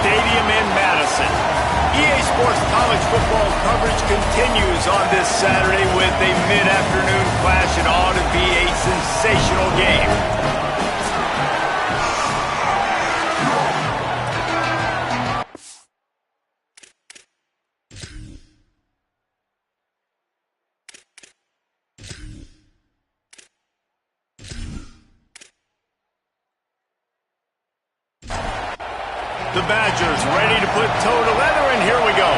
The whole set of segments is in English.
Stadium in Madison. EA Sports college football coverage continues on this Saturday with a mid-afternoon clash. It ought to be a sensational game. The Badgers ready to put toe to leather, and here we go.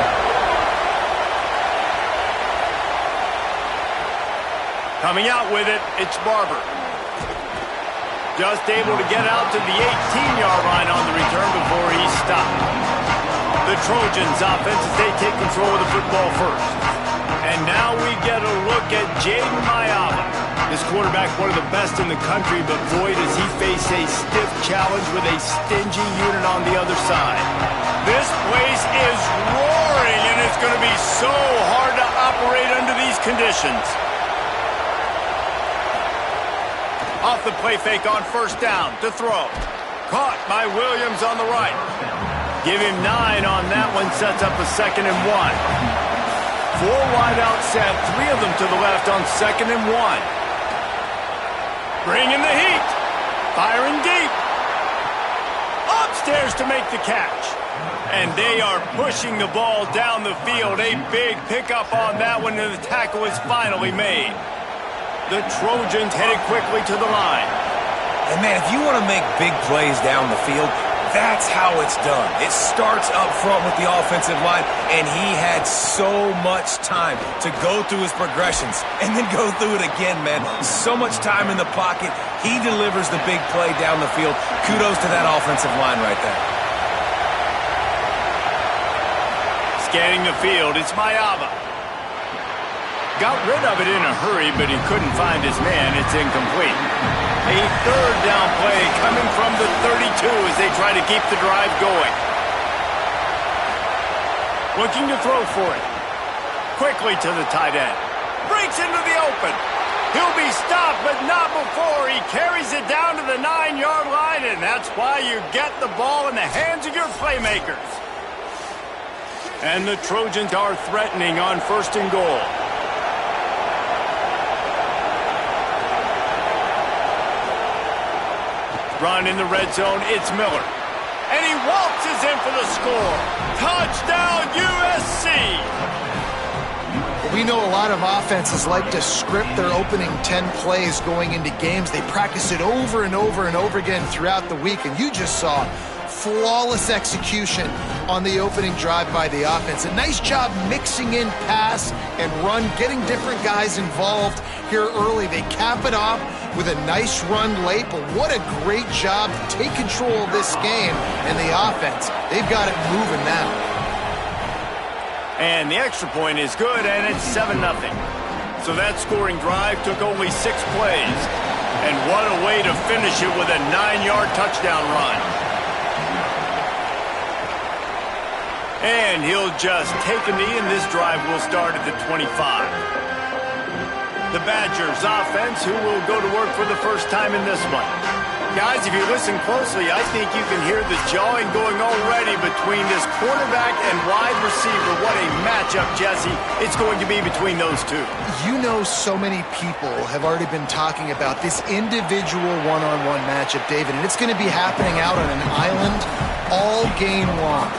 Coming out with it, it's Barber. Just able to get out to the 18-yard line on the return before he's stopped. The Trojans offense as they take control of the football first. And now we get a look at Jaden Mayava. This quarterback, one of the best in the country, but boy, does he face a stiff challenge with a stingy unit on the other side. This place is roaring, and it's going to be so hard to operate under these conditions. Off the play fake on first down to throw. Caught by Williams on the right. Give him 9 on that one, sets up a 2nd and 1. 4 wide out set, 3 of them to the left on 2nd and 1. Bringing the heat. Firing deep. Upstairs to make the catch. And they are pushing the ball down the field. A big pickup on that one, and the tackle is finally made. The Trojans headed quickly to the line. And man, if you want to make big plays down the field, that's how it's done. It starts up front with the offensive line, and he had so much time to go through his progressions and then go through it again, man. So much time in the pocket. He delivers the big play down the field. Kudos to that offensive line right there. Scanning the field, it's Mayava. Got rid of it in a hurry, but he couldn't find his man. It's incomplete. A 3rd down play coming from the 32 as they try to keep the drive going. Looking to throw for it. Quickly to the tight end. Breaks into the open. He'll be stopped, but not before he carries it down to the 9-yard line, and that's why you get the ball in the hands of your playmakers. And the Trojans are threatening on 1st and goal. Run in the red zone, it's Miller. And he waltzes in for the score. Touchdown, USC! We know a lot of offenses like to script their opening 10 plays going into games. They practice it over and over and over again throughout the week, and you just saw flawless execution on the opening drive by the offense. A nice job mixing in pass and run, getting different guys involved here early. They cap it off with a nice run late, but what a great job to take control of this game and the offense. They've got it moving now. And the extra point is good, and it's 7-0. So that scoring drive took only 6 plays. And what a way to finish it with a 9-yard touchdown run. And he'll just take a knee, and this drive will start at the 25. The Badgers offense, who will go to work for the first time in this one. Guys, if you listen closely, I think you can hear the jawing going already between this quarterback and wide receiver. What a matchup, Jesse, it's going to be between those two. You know, so many people have already been talking about this individual one-on-one matchup, David, and it's going to be happening out on an island all game long.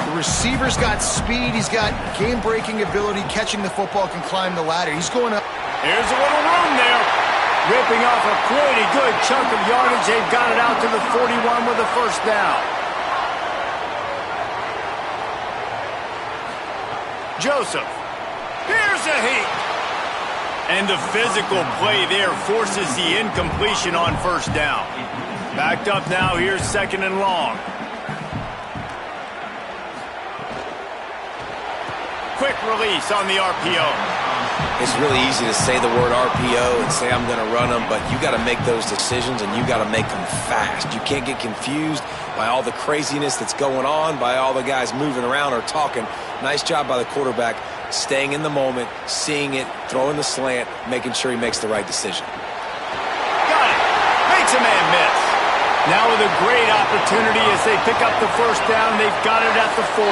The receiver's got speed, he's got game-breaking ability, catching the football, can climb the ladder. He's going up. Here's a little room there. Ripping off a pretty good chunk of yardage. They've got it out to the 41 with a 1st down. Joseph. Here's a heat. And the physical play there forces the incompletion on 1st down. Backed up now, here's 2nd and long. Quick release on the RPO. It's really easy to say the word RPO and say I'm going to run them, but you got to make those decisions and you got to make them fast. You can't get confused by all the craziness that's going on, by all the guys moving around or talking. Nice job by the quarterback, staying in the moment, seeing it, throwing the slant, making sure he makes the right decision. Got it. Makes a man miss. Now with a great opportunity as they pick up the first down. They've got it at the 40.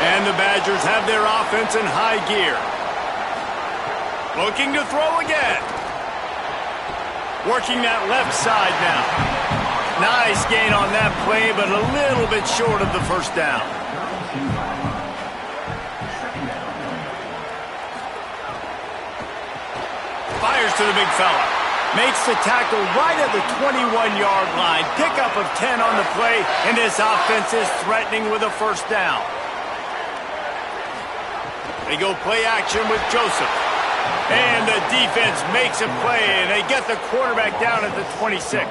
And the Badgers have their offense in high gear. Looking to throw again. Working that left side now. Nice gain on that play, but a little bit short of the first down. Fires to the big fella. Makes the tackle right at the 21-yard line. Pickup of 10 on the play, and this offense is threatening with a first down. They go play action with Joseph. And the defense makes a play, and they get the quarterback down at the 26.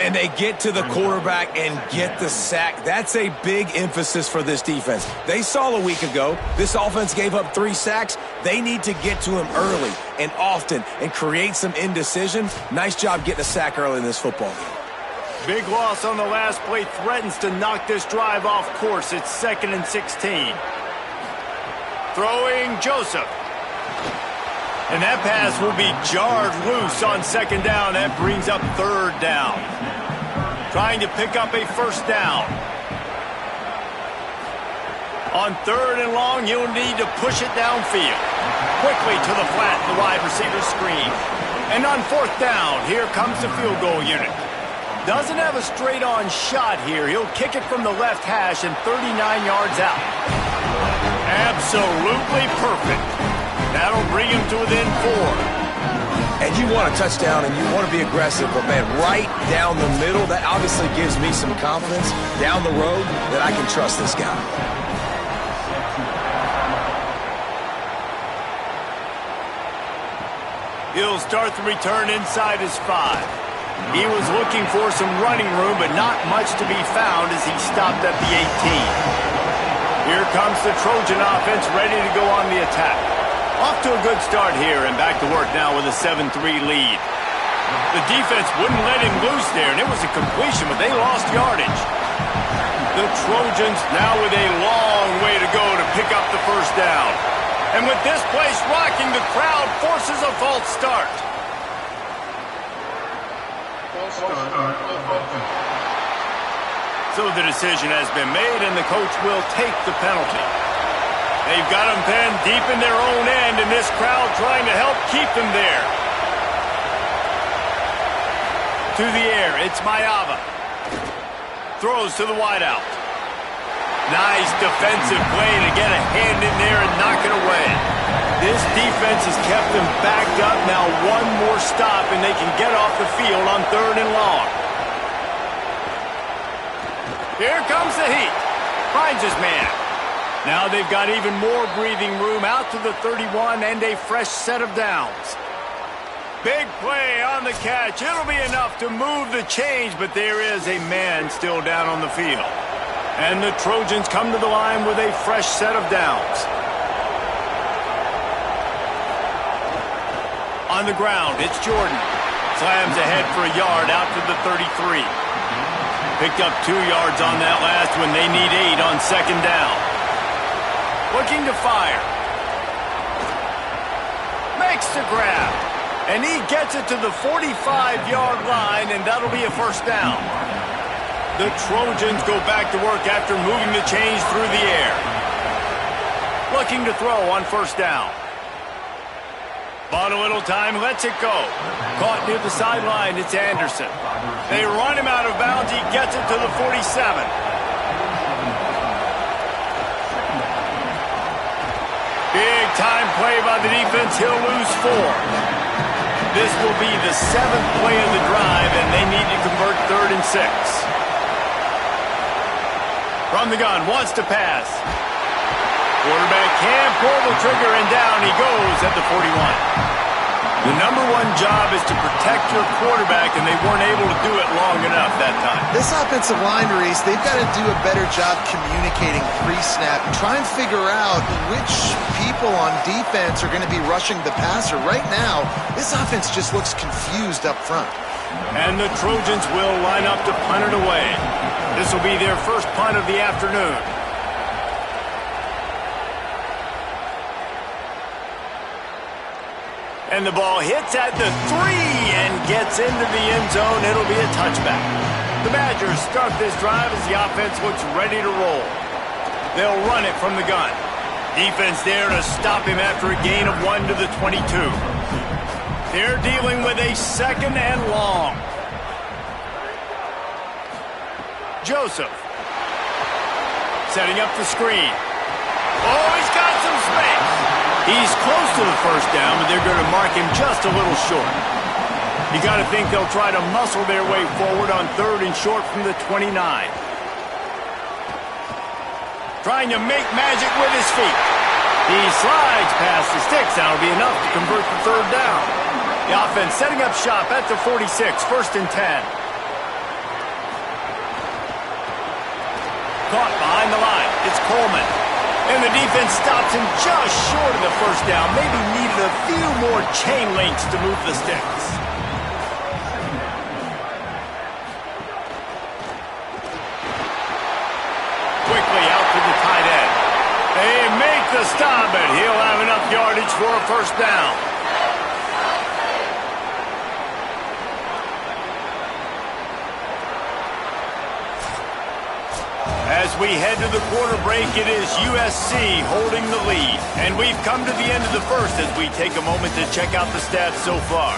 And they get to the quarterback and get the sack. That's a big emphasis for this defense. They saw a week ago, this offense gave up 3 sacks. They need to get to him early and often and create some indecision. Nice job getting a sack early in this football game. Big loss on the last play threatens to knock this drive off course. It's 2nd and 16. Throwing Joseph. And that pass will be jarred loose on 2nd down. That brings up 3rd down. Trying to pick up a first down. On 3rd and long, he'll need to push it downfield. Quickly to the flat, the wide receiver screen. And on 4th down, here comes the field goal unit. Doesn't have a straight-on shot here. He'll kick it from the left hash and 39 yards out. Absolutely perfect. That'll bring him to within 4. And you want a touchdown and you want to be aggressive, but man, right down the middle, that obviously gives me some confidence down the road that I can trust this guy. He'll start the return inside his 5. He was looking for some running room, but not much to be found as he stopped at the 18. Here comes the Trojan offense ready to go on the attack. Off to a good start here and back to work now with a 7-3 lead. The defense wouldn't let him loose there, and it was a completion, but they lost yardage. The Trojans now with a long way to go to pick up the first down. And with this place rocking, the crowd forces a false start. So the decision has been made, and the coach will take the penalty. They've got them penned deep in their own end, and this crowd trying to help keep them there. To the air, it's Mayava. Throws to the wideout. Nice defensive play to get a hand in there and knock it away. This defense has kept them backed up. Now one more stop, and they can get off the field on 3rd and long. Here comes the heat. Finds his man. Now they've got even more breathing room out to the 31 and a fresh set of downs. Big play on the catch. It'll be enough to move the change, but there is a man still down on the field. And the Trojans come to the line with a fresh set of downs. On the ground, it's Jordan. Slams ahead for a yard out to the 33. Picked up 2 yards on that last one. They need 8 on 2nd down. Looking to fire. Makes the grab. And he gets it to the 45-yard line, and that'll be a first down. The Trojans go back to work after moving the chains through the air. Looking to throw on 1st down. Bought a little time, lets it go. Caught near the sideline, it's Anderson. They run him out of bounds, he gets it to the 47. Big time play by the defense, he'll lose 4. This will be the 7th play of the drive, and they need to convert 3rd and 6. From the gun, wants to pass. Quarterback can't pull the trigger, and down he goes at the 41. The number one job is to protect your quarterback, and they weren't able to do it long enough that time. This offensive line, Reese, they've got to do a better job communicating pre-snap and try and figure out which people on defense are going to be rushing the passer. Right now, this offense just looks confused up front. And the Trojans will line up to punt it away. This will be their first punt of the afternoon. And the ball hits at the 3 and gets into the end zone, it'll be a touchback. The Badgers start this drive as the offense looks ready to roll. They'll run it from the gun. Defense there to stop him after a gain of 1 to the 22. They're dealing with a 2nd and long. Joseph. Setting up the screen. Oh, he's got some space. He's close to the first down, but they're going to mark him just a little short. You got to think they'll try to muscle their way forward on 3rd and short from the 29. Trying to make magic with his feet. He slides past the sticks. That'll be enough to convert the 3rd down. The offense setting up shop at the 46, 1st and 10. Caught behind the line. It's Coleman. And the defense stops him just short of the first down. Maybe needed a few more chain links to move the sticks. Quickly out to the tight end. They make the stop, but he'll have enough yardage for a first down. As we head to the quarter break, it is USC holding the lead. And we've come to the end of the first as we take a moment to check out the stats so far.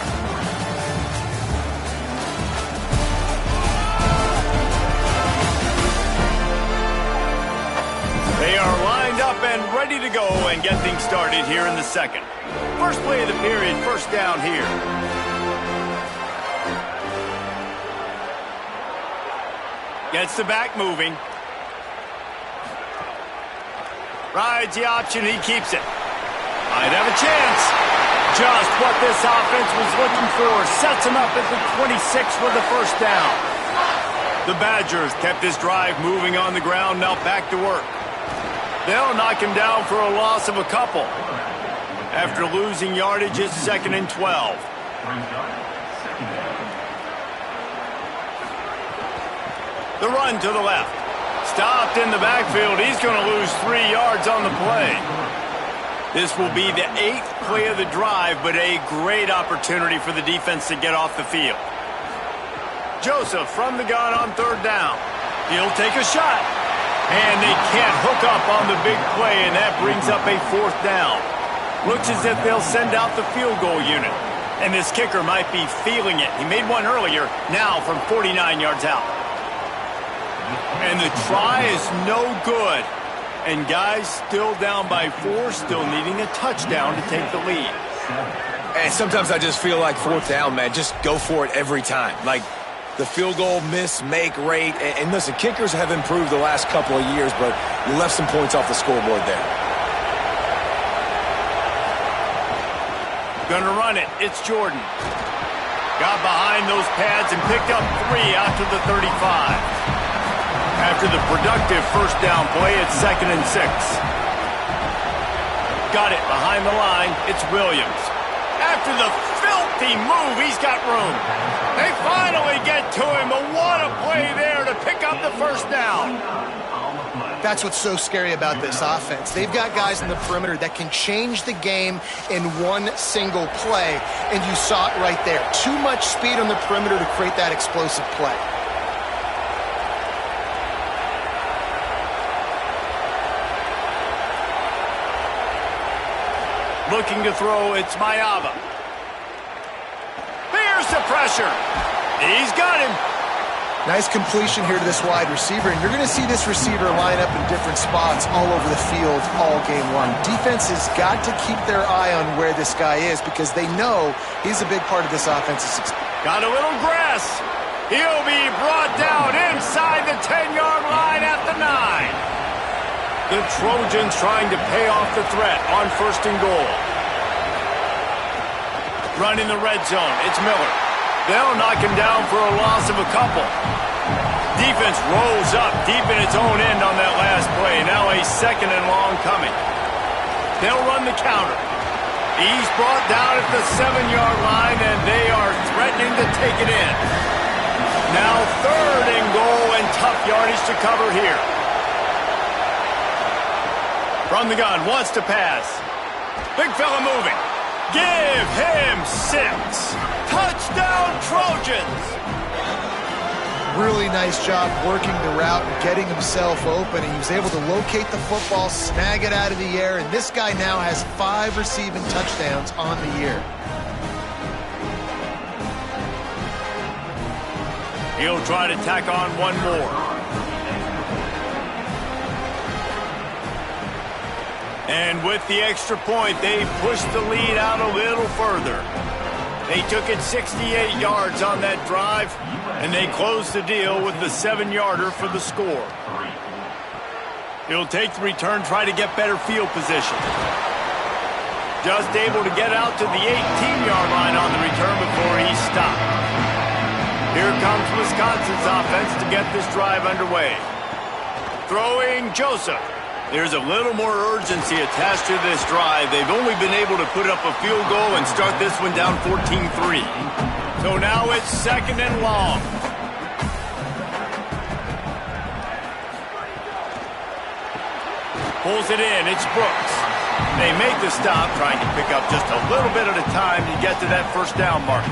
They are lined up and ready to go and get things started here in the second. First play of the period, first down here. Gets the back moving. Rides the option, he keeps it. Might have a chance. Just what this offense was looking for. Sets him up at the 26 for the first down. The Badgers kept this drive moving on the ground, now back to work. They'll knock him down for a loss of a couple. After losing yardage, it's 2nd and 12. The run to the left. Stopped in the backfield. He's going to lose 3 yards on the play. This will be the 8th play of the drive, but a great opportunity for the defense to get off the field. Joseph from the gun on 3rd down. He'll take a shot. And they can't hook up on the big play, and that brings up a 4th down. Looks as if they'll send out the field goal unit. And this kicker might be feeling it. He made one earlier, now from 49 yards out. And the try is no good. And guys still down by 4, still needing a touchdown to take the lead. And sometimes I just feel like 4th down, man, just go for it every time. Like the field goal miss-make rate. And listen, kickers have improved the last couple of years, but you left some points off the scoreboard there. Gonna run it. It's Jordan. Got behind those pads and picked up 3 out to the 35. After the productive first down play, it's 2nd and 6. Got it behind the line. It's Williams. After the filthy move, he's got room. They finally get to him, but what a play there to pick up the first down. That's what's so scary about this offense. They've got guys in the perimeter that can change the game in one single play, and you saw it right there. Too much speed on the perimeter to create that explosive play. Looking to throw, it's Mayava. There's the pressure. He's got him. Nice completion here to this wide receiver, and you're going to see this receiver line up in different spots all over the field all game long. Defense has got to keep their eye on where this guy is because they know he's a big part of this offensive success. Got a little grass. He'll be brought down inside the 10-yard line at the 9. The Trojans trying to pay off the threat on 1st and goal. Run in the red zone. It's Miller. They'll knock him down for a loss of a couple. Defense rolls up deep in its own end on that last play. Now a 2nd and long coming. They'll run the counter. He's brought down at the 7-yard line, and they are threatening to take it in. Now 3rd and goal, and tough yardage to cover here. From the gun, wants to pass. Big fella moving. Give him 6. Touchdown! touchdown, Trojans! Really nice job working the route and getting himself open. He was able to locate the football, snag it out of the air, and this guy now has 5 receiving touchdowns on the year. He'll try to tack on one more. And with the extra point, they pushed the lead out a little further. They took it 68 yards on that drive, and they closed the deal with the 7-yarder for the score. He'll take the return, try to get better field position. Just able to get out to the 18-yard line on the return before he stopped. Here comes Wisconsin's offense to get this drive underway. Throwing Joseph. There's a little more urgency attached to this drive. They've only been able to put up a field goal and start this one down 14-3. So now it's 2nd and long. Pulls it in. It's Brooks. They make the stop, trying to pick up just a little bit at a time to get to that first down marker.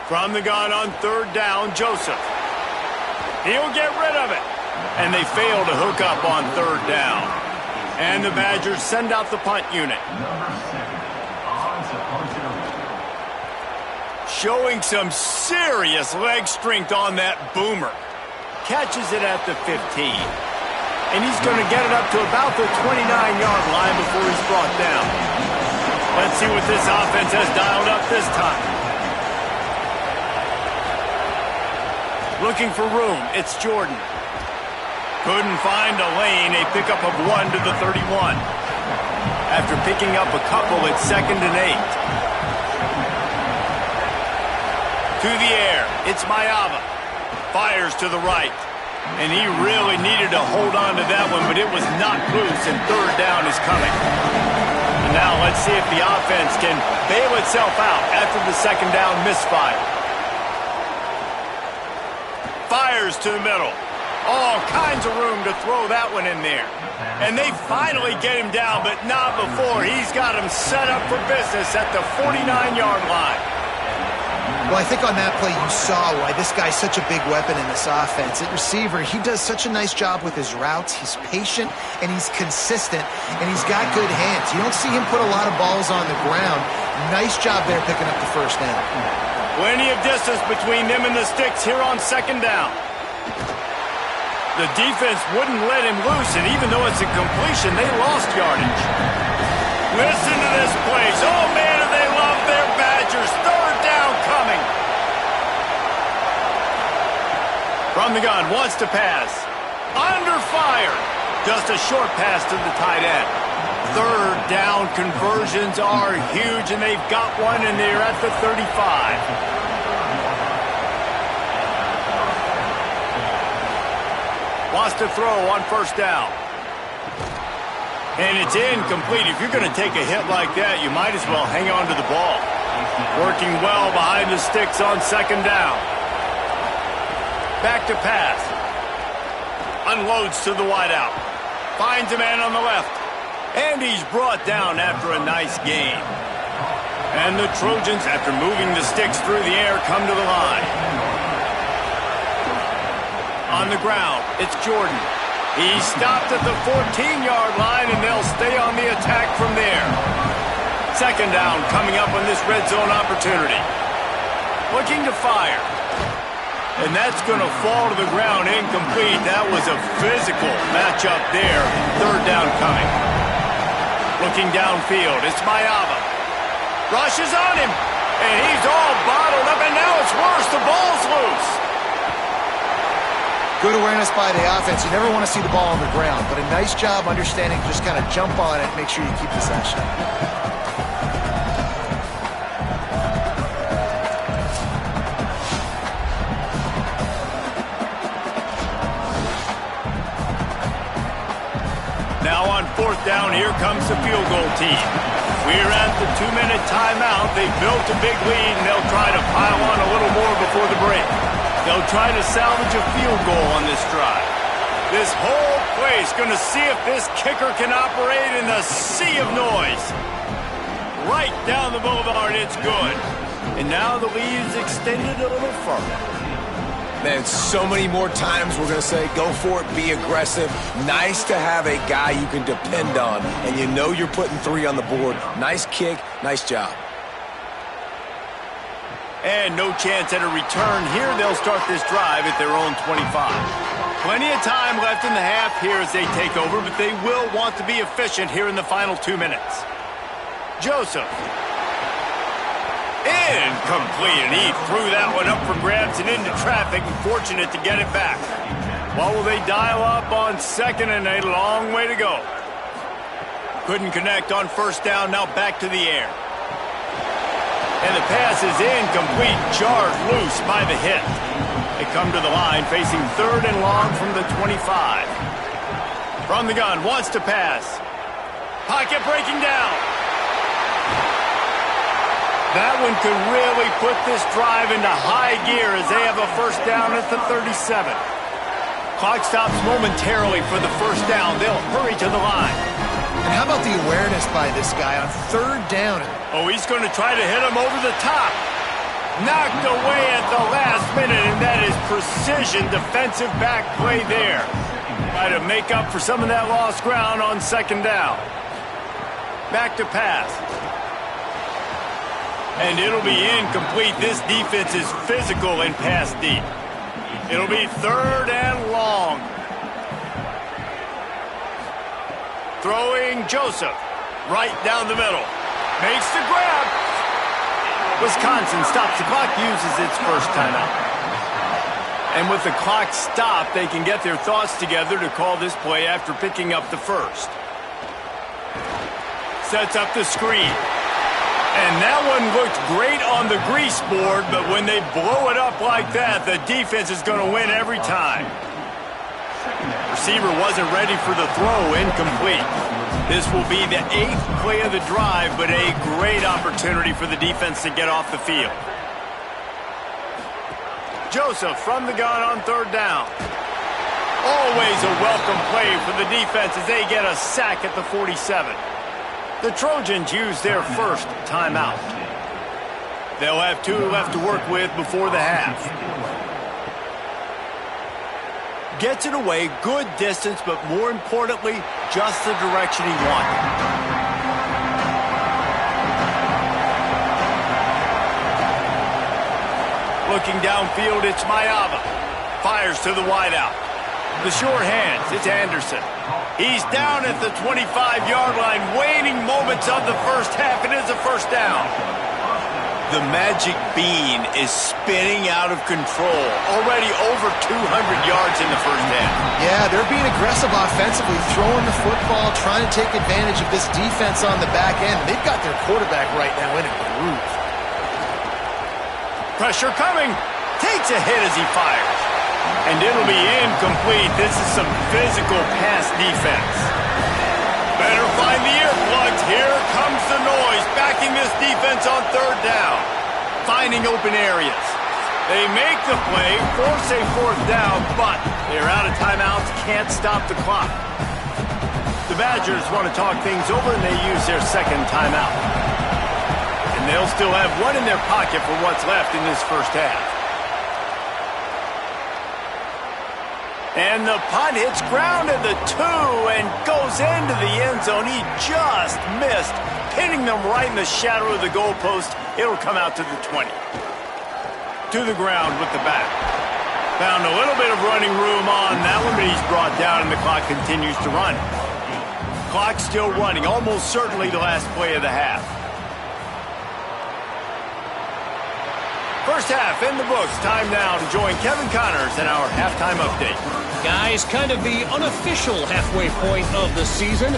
From the gun on 3rd down, Joseph. He'll get rid of it. And they fail to hook up on 3rd down. And the Badgers send out the punt unit. Showing some serious leg strength on that boomer. Catches it at the 15. And he's going to get it up to about the 29-yard line before he's brought down. Let's see what this offense has dialed up this time. Looking for room, it's Jordan. Couldn't find a lane, a pickup of 1 to the 31. After picking up a couple, it's 2nd and 8. To the air, it's Mayava. Fires to the right. And he really needed to hold on to that one, but it was not loose, and 3rd down is coming. And now let's see if the offense can bail itself out after the 2nd down misfire. Fires to the middle. All kinds of room to throw that one in there. And they finally get him down, but not before he's got him set up for business at the 49-yard line. Well, I think on that play you saw why this guy's such a big weapon in this offense. At receiver, he does such a nice job with his routes. He's patient, and he's consistent, and he's got good hands. You don't see him put a lot of balls on the ground. Nice job there picking up the first down. Plenty of distance between them and the sticks here on 2nd down. The defense wouldn't let him loose, and even though it's a completion, they lost yardage. Listen to this place. Oh, man, do they love their Badgers. 3rd down coming. From the gun, wants to pass. Under fire. Just a short pass to the tight end. 3rd down conversions are huge, and they've got one, and they're at the 35. Wants to throw on 1st down. And it's incomplete. If you're going to take a hit like that, you might as well hang on to the ball. Working well behind the sticks on 2nd down. Back to pass. Unloads to the wideout. Finds a man on the left. And he's brought down after a nice gain. And the Trojans, after moving the sticks through the air, come to the line. On the ground, it's Jordan. He stopped at the 14-yard line, and they'll stay on the attack from there. 2nd down coming up on this red zone opportunity. Looking to fire. And that's going to fall to the ground incomplete. That was a physical matchup there. 3rd down coming. Looking downfield, it's Mayava. Rushes on him, and he's all bottled up, and now it's worse. The ball's loose. Good awareness by the offense. You never want to see the ball on the ground, but a nice job understanding, just kind of jump on it, make sure you keep possession. Now on 4th down, here comes the field goal team. We're at the 2-minute timeout. They've built a big lead, and they'll try to pile on a little more before the break. They'll try to salvage a field goal on this drive. This whole place going to see if this kicker can operate in the sea of noise. right down the boulevard. It's good. And now the lead is extended a little further. Man, so many more times we're going to say, go for it, be aggressive. Nice to have a guy you can depend on, and you know you're putting 3 on the board. Nice kick, nice job. And no chance at a return here. They'll start this drive at their own 25. Plenty of time left in the half here as they take over, but they will want to be efficient here in the final 2 minutes. Joseph. Incomplete, and he threw that one up for grabs and into traffic, and fortunate to get it back. Well, will they dial up on second, and a long way to go. Couldn't connect on first down, now back to the air. And the pass is incomplete, jarred loose by the hit. They come to the line, facing 3rd and long from the 25. From the gun, wants to pass. Pocket breaking down. That one could really put this drive into high gear as they have a first down at the 37. Clock stops momentarily for the first down. They'll hurry to the line. And how about the awareness by this guy on 3rd down? Oh, he's going to try to hit him over the top. Knocked away at the last minute, and that is precision defensive back play there. Try to make up for some of that lost ground on 2nd down. Back to pass. And it'll be incomplete. This defense is physical and pass deep. It'll be 3rd and long. Throwing Joseph. Right down the middle. Makes the grab. Wisconsin stops the clock, uses its first timeout. And with the clock stopped, they can get their thoughts together to call this play after picking up the first. Sets up the screen. And that one looked great on the grease board, but when they blow it up like that, the defense is going to win every time. Receiver wasn't ready for the throw, incomplete. This will be the 8th play of the drive, but a great opportunity for the defense to get off the field. Joseph from the gun on 3rd down. Always a welcome play for the defense as they get a sack at the 47. The Trojans use their first timeout. They'll have 2 left to work with before the half. Gets it away, good distance, but more importantly, just the direction he wanted. Looking downfield, it's Mayava. Fires to the wideout. The short hands, it's Anderson. He's down at the 25-yard line, waning moments of the first half. It is a first down. The magic bean is spinning out of control. Already over 200 yards in the first half. Yeah, they're being aggressive offensively, throwing the football, trying to take advantage of this defense on the back end. They've got their quarterback right now in a groove. Pressure coming. Takes a hit as he fires. And it'll be incomplete. This is some physical pass defense. Better find the earplugs. Here comes the noise, backing this defense on 3rd down. Finding open areas. They make the play, force a 4th down, but they're out of timeouts, can't stop the clock. The Badgers want to talk things over, and they use their 2nd timeout. And they'll still have 1 in their pocket for what's left in this first half. And the punt hits ground at the 2 and goes into the end zone. He just missed, pinning them right in the shadow of the goalpost. It'll come out to the 20. To the ground with the back. Found a little bit of running room on that one, but he's brought down and the clock continues to run. Clock still running, almost certainly the last play of the half. First half in the books. Time now to join Kevin Connors in our halftime update. Guys, kind of the unofficial halfway point of the season.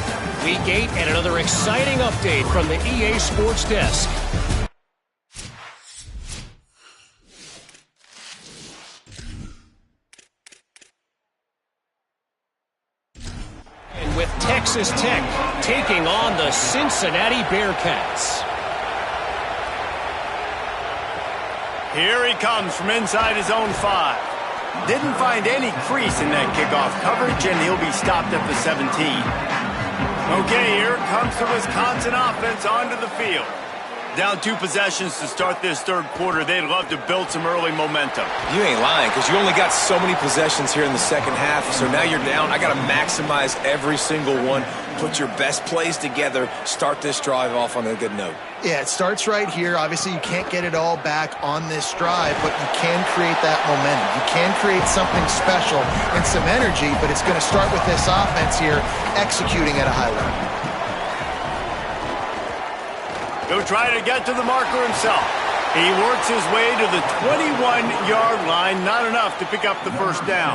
Week 8 and another exciting update from the EA Sports Desk. And with Texas Tech taking on the Cincinnati Bearcats. Here he comes from inside his own 5. Didn't find any crease in that kickoff coverage, and he'll be stopped at the 17. Okay, here comes the Wisconsin offense onto the field. Down 2 possessions to start this third quarter. They'd love to build some early momentum. You ain't lying, because you only got so many possessions here in the second half, so now you're down. I got to maximize every single one, put your best plays together, start this drive off on a good note. Yeah, it starts right here. Obviously, you can't get it all back on this drive, but you can create that momentum. You can create something special and some energy, but it's going to start with this offense here executing at a high level. He'll try to get to the marker himself. He works his way to the 21-yard line, not enough to pick up the first down.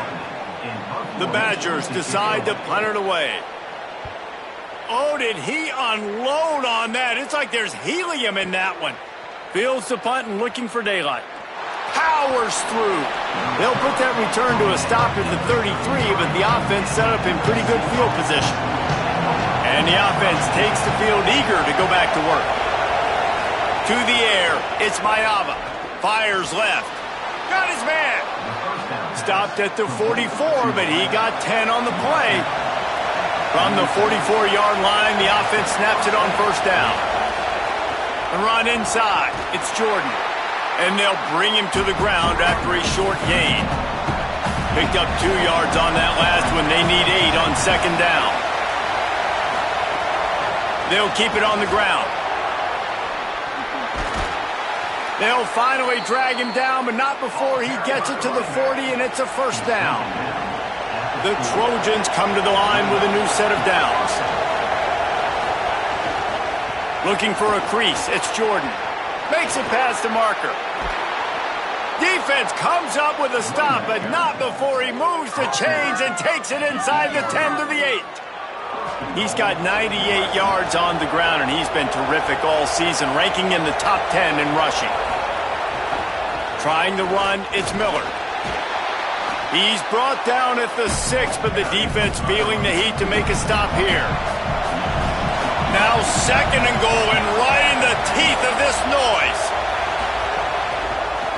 The Badgers decide to punt it away. Oh, did he unload on that? It's like there's helium in that one. Fields the punt and looking for daylight. Powers through. They'll put that return to a stop at the 33, but the offense set up in pretty good field position. And the offense takes the field eager to go back to work. To the air, it's Mayava. Fires left. Got his man. Stopped at the 44, but he got 10 on the play. From the 44-yard line, the offense snaps it on first down. The run inside. It's Jordan. And they'll bring him to the ground after a short gain. Picked up 2 yards on that last one. They need 8 on second down. They'll keep it on the ground. They'll finally drag him down, but not before he gets it to the 40, and it's a first down. The Trojans come to the line with a new set of downs. Looking for a crease, it's Jordan. Makes it past the marker. Defense comes up with a stop, but not before he moves the chains and takes it inside the 10 to the 8. He's got 98 yards on the ground, and he's been terrific all season, ranking in the top 10 in rushing. Trying to run, it's Miller. He's brought down at the 6, but the defense feeling the heat to make a stop here. Now second and goal, and right in the teeth of this noise.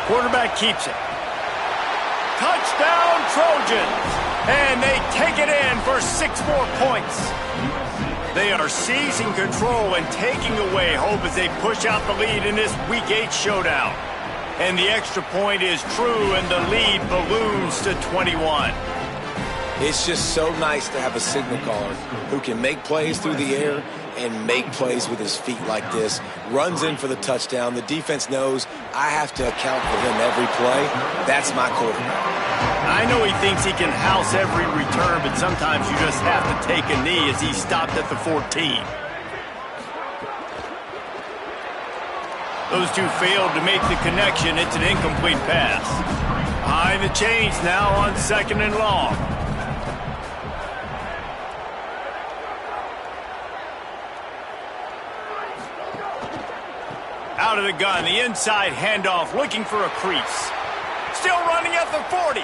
Quarterback keeps it. Touchdown, Trojans! And they take it in for 6 more points. They are seizing control and taking away hope as they push out the lead in this Week 8 showdown. And the extra point is true, and the lead balloons to 21. It's just so nice to have a signal caller who can make plays through the air and make plays with his feet like this. Runs in for the touchdown. The defense knows I have to account for him every play. That's my quarterback. I know he thinks he can house every return, but sometimes you just have to take a knee as he stopped at the 14. Those two failed to make the connection. It's an incomplete pass. Behind the chains now on second and long. Out of the gun, the inside handoff, looking for a crease. Still running at the 40.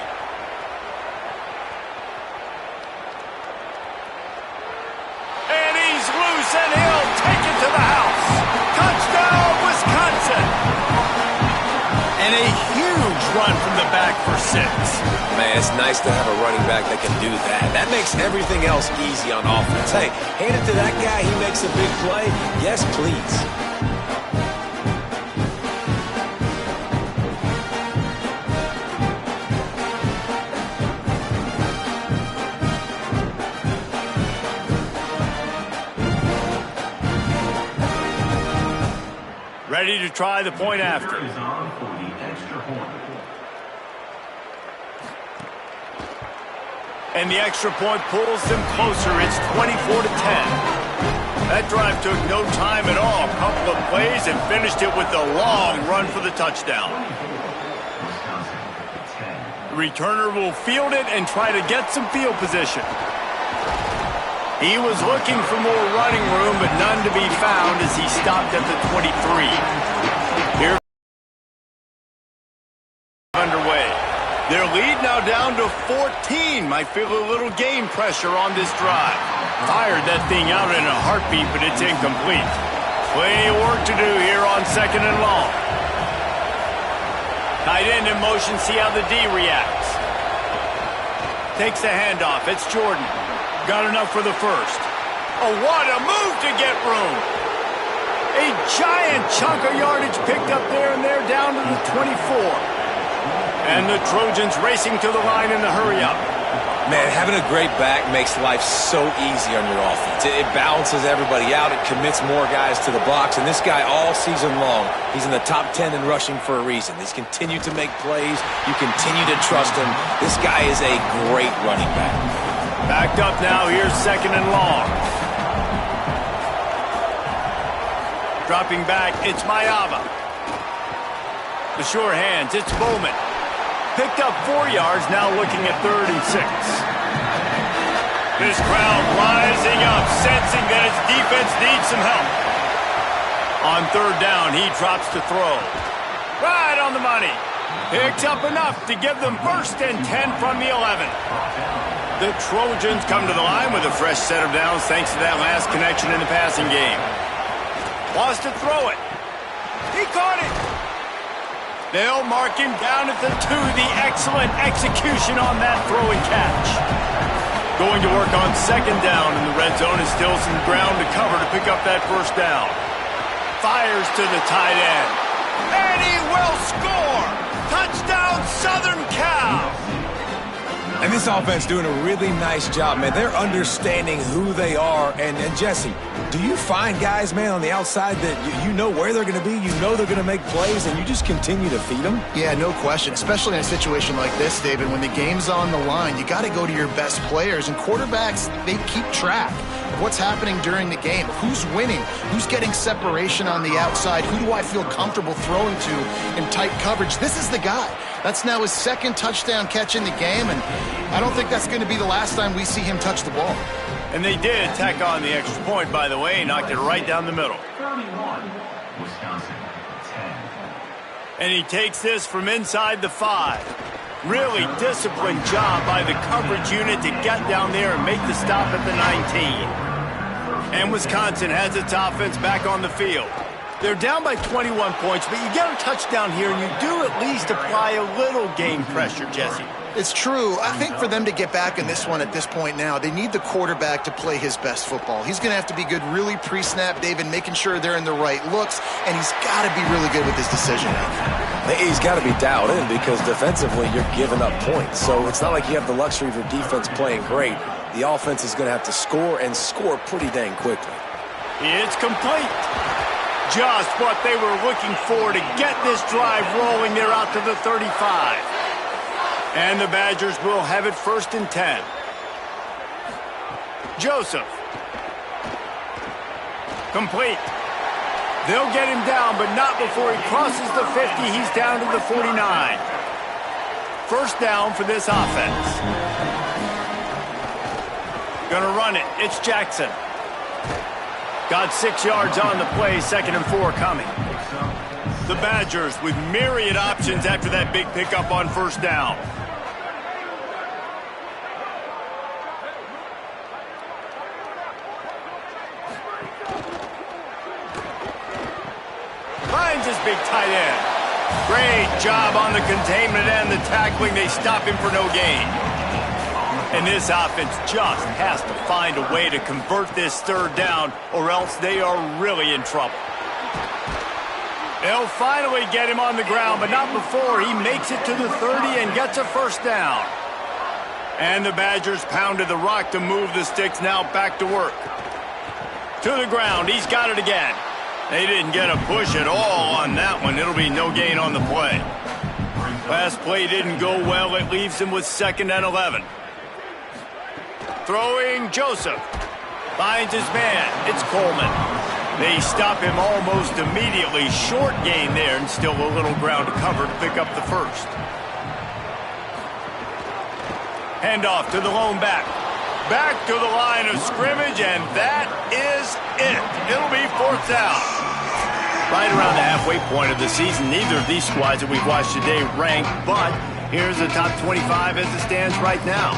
And he's loose, and he'll take it to the house. Touchdown, Wisconsin. And a huge run from the back for 6. Man, it's nice to have a running back that can do that. That makes everything else easy on offense. Hey, hand it to that guy. He makes a big play. Yes, please. Ready to try the point after. And the extra point pulls them closer. It's 24-10. That drive took no time at all. A couple of plays and finished it with a long run for the touchdown. The returner will field it and try to get some field position. He was looking for more running room, but none to be found as he stopped at the 23. Here underway. Their lead now down to 14. Might feel a little game pressure on this drive. Fired that thing out in a heartbeat, but it's incomplete. Plenty of work to do here on second and long. Tight end in motion, see how the D reacts. Takes the handoff, it's Jordan. Got enough for the first. Oh, what a move to get room. A giant chunk of yardage picked up there, and they're down to the 24. And the Trojans racing to the line in the hurry-up. Man, having a great back makes life so easy on your offense. It balances everybody out. It commits more guys to the box. And this guy all season long, he's in the top 10 in rushing for a reason. He's continued to make plays. You continue to trust him. This guy is a great running back. Backed up now. Here's 2nd and long. Dropping back, it's Mayava. The sure hands, it's Bowman. Picked up 4 yards, now looking at 3rd and 6. This crowd rising up, sensing that its defense needs some help. On 3rd down, he drops to throw. Right on the money. Picks up enough to give them 1st and 10 from the 11. The Trojans come to the line with a fresh set of downs thanks to that last connection in the passing game. Wants to throw it. He caught it. They'll mark him down at the 2. The excellent execution on that throw and catch. Going to work on 2nd down in the red zone, and still some ground to cover to pick up that 1st down. Fires to the tight end. And he will score. Touchdown, Southern Cal. And this offense doing a really nice job, man. They're understanding who they are. And Jesse, do you find guys, man, on the outside that you know where they're going to be, you know they're going to make plays, and you just continue to feed them? Yeah, no question, especially in a situation like this, David. When the game's on the line, you got to go to your best players. And quarterbacks, they keep track of what's happening during the game. Who's winning? Who's getting separation on the outside? Who do I feel comfortable throwing to in tight coverage? This is the guy. That's now his 2nd touchdown catch in the game, and I don't think that's going to be the last time we see him touch the ball. And they did tack on the extra point, by the way, knocked it right down the middle. 31, Wisconsin, 10. And he takes this from inside the 5. Really disciplined job by the coverage unit to get down there and make the stop at the 19. And Wisconsin has its offense back on the field. They're down by 21 points, but you get a touchdown here, and you do at least apply a little game pressure, Jesse. It's true. I think for them to get back in this one at this point now, they need the quarterback to play his best football. He's going to have to be good really pre-snap, David, making sure they're in the right looks, and he's got to be really good with his decision-making. He's got to be dialed in because defensively you're giving up points. So it's not like you have the luxury of your defense playing great. The offense is going to have to score and score pretty dang quickly. It's complete. Just what they were looking for to get this drive rolling. They're out to the 35. And the Badgers will have it 1st and 10. Joseph. Complete. They'll get him down, but not before he crosses the 50. He's down to the 49. 1st down for this offense. Gonna run it. It's Jackson. Got 6 yards on the play, 2nd and 4 coming. The Badgers with myriad options after that big pickup on 1st down. Finds his big tight end. Great job on the containment and the tackling. They stop him for no gain. And this offense just has to find a way to convert this 3rd down, or else they are really in trouble. They'll finally get him on the ground, but not before he makes it to the 30 and gets a 1st down. And the Badgers pounded the rock to move the sticks, now back to work. To the ground, he's got it again. They didn't get a push at all on that one. It'll be no gain on the play. Last play didn't go well. It leaves him with 2nd and 11. Throwing Joseph. Finds his man. It's Coleman. They stop him almost immediately. Short gain there, and still a little ground to cover to pick up the 1st. Handoff to the lone back. Back to the line of scrimmage, and that is it. It'll be 4th down. Right around the halfway point of the season, neither of these squads that we've watched today rank, but here's the top 25 as it stands right now.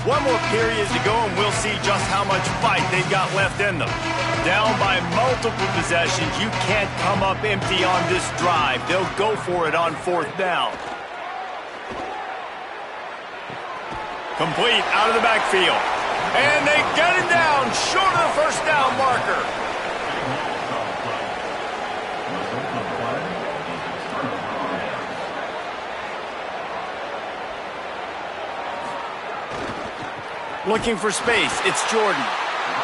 One more period to go, and we'll see just how much fight they've got left in them. Down by multiple possessions, you can't come up empty on this drive. They'll go for it on 4th down. Complete out of the backfield. And they get it down short of the 1st down marker. Looking for space, it's Jordan.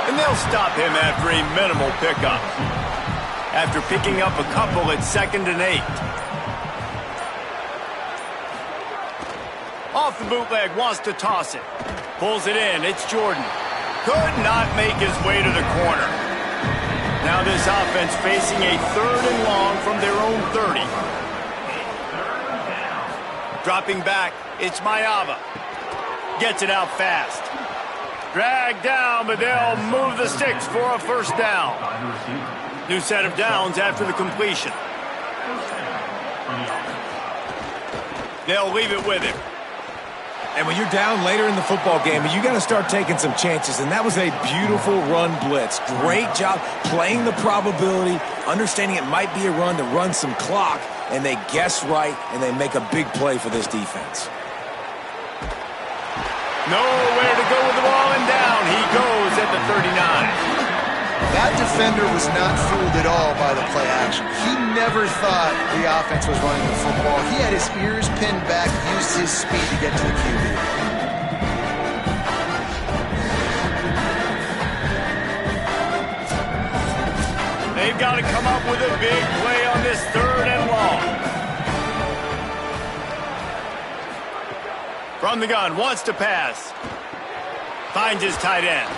And they'll stop him after a minimal pickup. After picking up a couple, it's 2nd and 8. Off the bootleg, wants to toss it. Pulls it in, it's Jordan. Could not make his way to the corner. Now this offense facing a 3rd and long from their own 30. Dropping back, it's Mayava. Gets it out fast. Dragged down, but they'll move the sticks for a 1st down. New set of downs after the completion. They'll leave it with him. And when you're down later in the football game, you got to start taking some chances, and that was a beautiful run blitz. Great job playing the probability, understanding it might be a run to run some clock, and they guess right, and they make a big play for this defense. Nowhere to go with the ball, and down he goes at the 39. That defender was not fooled at all by the play action. He never thought the offense was running the football. He had his ears pinned back, used his speed to get to the QB. They've got to come up with a big play on this 3rd and long. From the gun, wants to pass. Finds his tight end.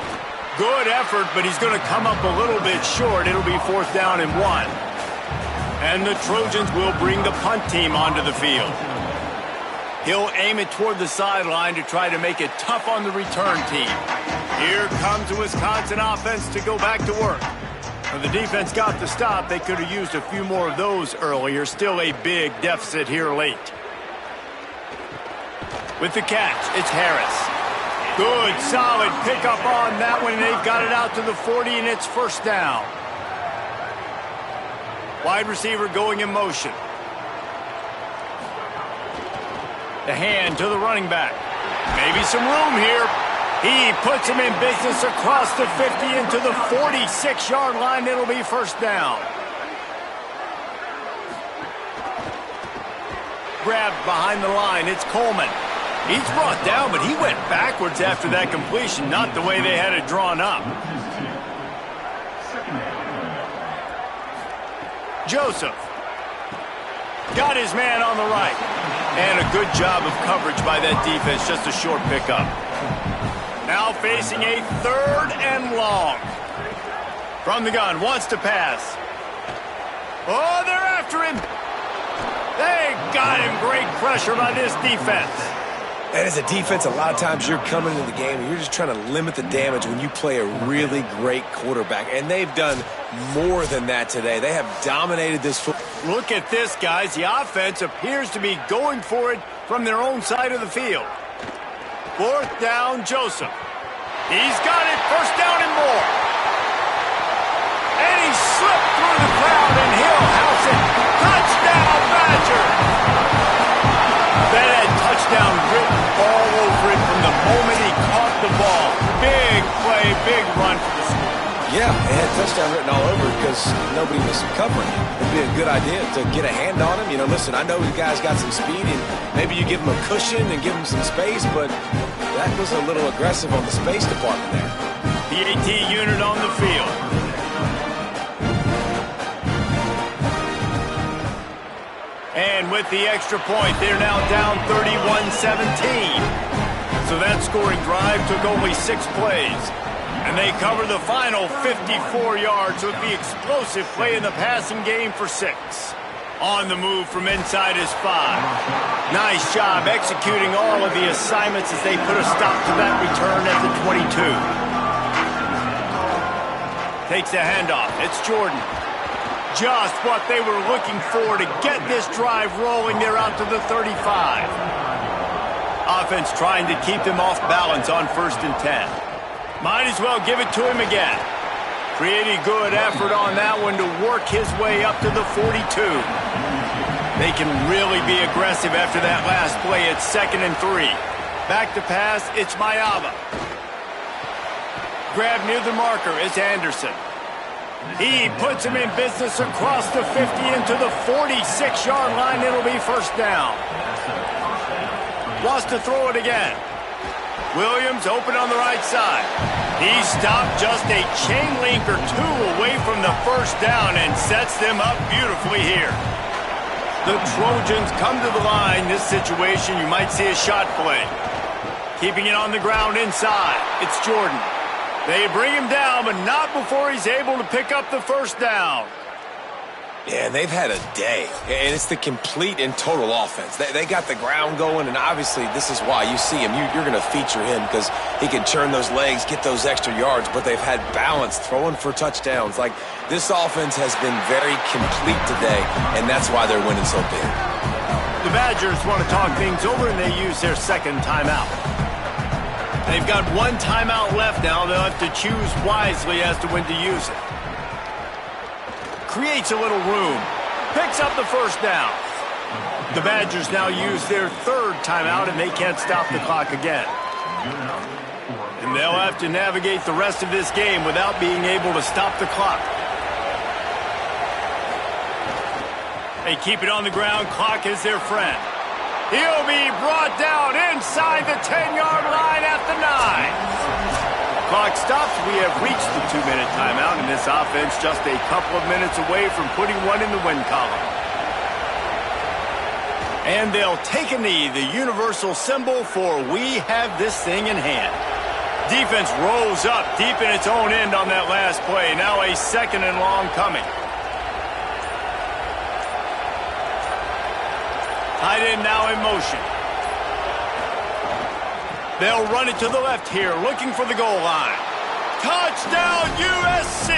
Good effort, but he's going to come up a little bit short. It'll be 4th down and 1. And the Trojans will bring the punt team onto the field. He'll aim it toward the sideline to try to make it tough on the return team. Here comes the Wisconsin offense to go back to work. When the defense got the stop, they could have used a few more of those earlier. Still a big deficit here late. With the catch, it's Harris. Good, solid pickup on that one. They've got it out to the 40, and it's 1st down. Wide receiver going in motion. The hand to the running back. Maybe some room here. He puts him in business across the 50 into the 46-yard line. It'll be 1st down. Grabbed behind the line, it's Coleman. He's brought down, but he went backwards after that completion, not the way they had it drawn up. Joseph. Got his man on the right. And a good job of coverage by that defense, just a short pickup. Now facing a 3rd and long. From the gun, wants to pass. Oh, they're after him. They got him. Great pressure by this defense. And as a defense, a lot of times you're coming into the game and you're just trying to limit the damage when you play a really great quarterback. And they've done more than that today. They have dominated this football. Look at this, guys. The offense appears to be going for it from their own side of the field. 4th down, Joseph. He's got it. 1st down and more. And he slipped through the crowd, and he'll house it. Touchdown, Badger. That had touchdown written all over it from the moment he caught the ball. Big play, big run for the score. Yeah, it had touchdown written all over because nobody was covering him. It'd be a good idea to get a hand on him. You know, listen, I know the guy's got some speed, and maybe you give him a cushion and give him some space, but that was a little aggressive on the space department there. The AT unit on the field. And with the extra point, they're now down 31-17. So that scoring drive took only 6 plays. And they cover the final 54 yards with the explosive play in the passing game for 6. On the move from inside his 5. Nice job executing all of the assignments as they put a stop to that return at the 22. Takes the handoff. It's Jordan. Just what they were looking for to get this drive rolling. They're out to the 35. Offense trying to keep them off balance on 1st and 10. Might as well give it to him again. Pretty good effort on that one to work his way up to the 42. They can really be aggressive after that last play. It's 2nd and 3. Back to pass, it's Mayava. Grab near the marker, it's Anderson. He puts him in business across the 50 into the 46-yard line. It'll be 1st down. Wants to throw it again. Williams open on the right side. He stopped just a chain link or two away from the 1st down and sets them up beautifully here. The Trojans come to the line. This situation, you might see a shot play. Keeping it on the ground inside. It's Jordan. They bring him down, but not before he's able to pick up the 1st down. Yeah, and they've had a day, and it's the complete and total offense. They got the ground going, and obviously this is why you see him. You're going to feature him because he can turn those legs, get those extra yards, but they've had balance, throwing for touchdowns. Like, this offense has been very complete today, and that's why they're winning so big. The Badgers want to talk things over, and they use their 2nd timeout. They've got 1 timeout left now. They'll have to choose wisely as to when to use it. Creates a little room. Picks up the 1st down. The Badgers now use their 3rd timeout, and they can't stop the clock again. And they'll have to navigate the rest of this game without being able to stop the clock. They keep it on the ground. Clock is their friend. He'll be brought down inside the 10-yard line at the 9. Clock stops. We have reached the 2-minute timeout, and this offense just a couple of minutes away from putting one in the win column. And they'll take a knee, the universal symbol for we have this thing in hand. Defense rolls up deep in its own end on that last play. Now a 2nd and long coming. Tight end now in motion. They'll run it to the left here, looking for the goal line. Touchdown, USC!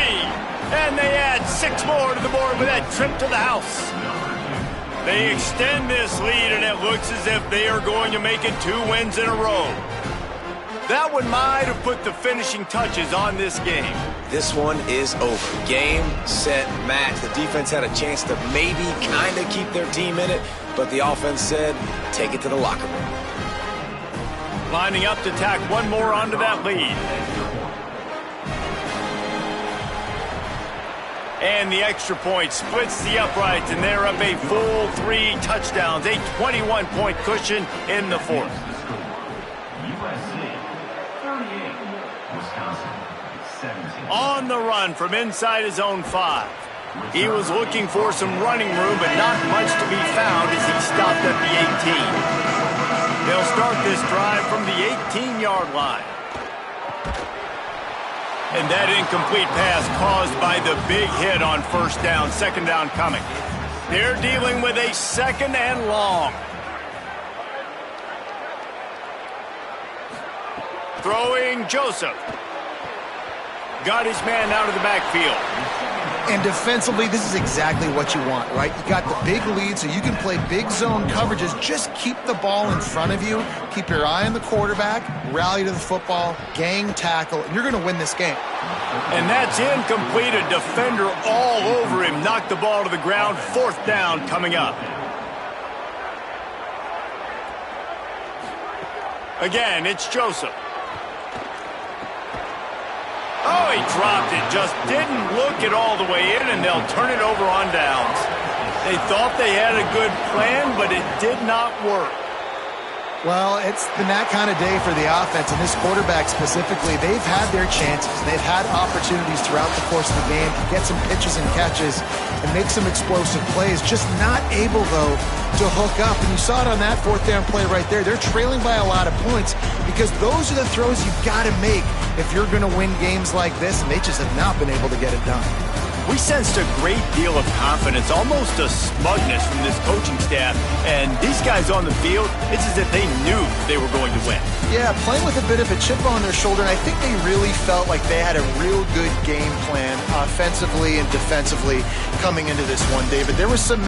And they add 6 more to the board with that trip to the house. They extend this lead, and it looks as if they are going to make it 2 wins in a row. That one might have put the finishing touches on this game. This one is over. Game, set, match. The defense had a chance to maybe kind of keep their team in it, but the offense said, take it to the locker room. Lining up to tack 1 more onto that lead. And the extra point splits the uprights, and they're up a full 3 touchdowns, a 21-point cushion in the 4th. USC 38, Wisconsin 17. On the run from inside his own 5. He was looking for some running room, but not much to be found as he stopped at the 18. They'll start this drive from the 18-yard line. And that incomplete pass caused by the big hit on 1st down, 2nd down coming. They're dealing with a 2nd and long. Throwing Joseph. Got his man out of the backfield. And defensively, this is exactly what you want, right? You got the big lead, so you can play big zone coverages. Just keep the ball in front of you. Keep your eye on the quarterback. Rally to the football. Gang tackle. And you're going to win this game. And that's incomplete. A defender all over him. Knocked the ball to the ground. 4th down coming up. Again, it's Joseph. Oh, he dropped it. Just didn't look it all the way in, and they'll turn it over on downs. They thought they had a good plan, but it did not work. Well, it's been that kind of day for the offense, and this quarterback specifically, they've had their chances. They've had opportunities throughout the course of the game to get some pitches and catches and make some explosive plays, just not able, though, to hook up. And you saw it on that 4th down play right there. They're trailing by a lot of points because those are the throws you've got to make if you're going to win games like this, and they just have not been able to get it done. We sensed a great deal of confidence, almost a smugness from this coaching staff. And these guys on the field, it's as if they knew they were going to win. Yeah, playing with a bit of a chip on their shoulder, and I think they really felt like they had a real good game plan offensively and defensively coming into this one, David. There was some